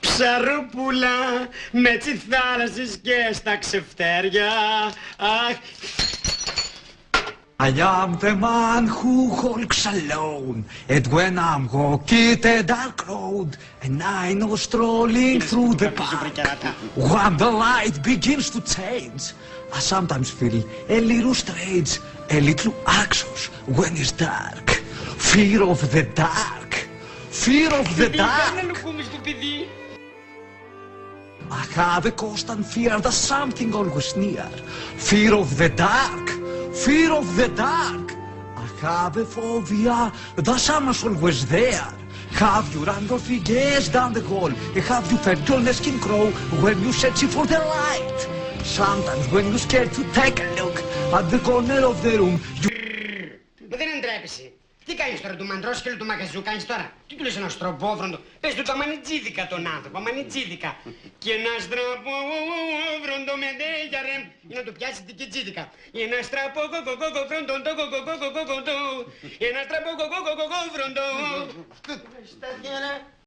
Ψαρούπουλα με τσι θάλασσες και στα ξεφτέρια. I am the man who hulks alone, and when I'm walking a dark road, and I know strolling through the park, when the light begins to change, I sometimes feel a little strange, a little anxious when it's dark. Fear of the dark, fear of the dark. I have a constant fear that something always near, fear of the dark. Fear of the dark. I have a phobia that someone's always there. Have you run your fingers down the hall? Have you felt your skin crow when you searching for the light? Sometimes when you're scared to take a look at the corner of the room, you... Δεν εντρέπεσαι. Τι κάνεις τώρα, του μαντρόσκελου του μαγαζιού κάνεις τώρα? Τι του λες ένα στροπόβροντο? Πες του τα μανιτζίδικα τον άνθρωπο, μανιτζίδικα. Και ένα στροπόβροντο με ντέγιαρε. Για να του πιάσει την κιτζίδικα. Ένα στραπόβροντο, ένα στραπόβροντο.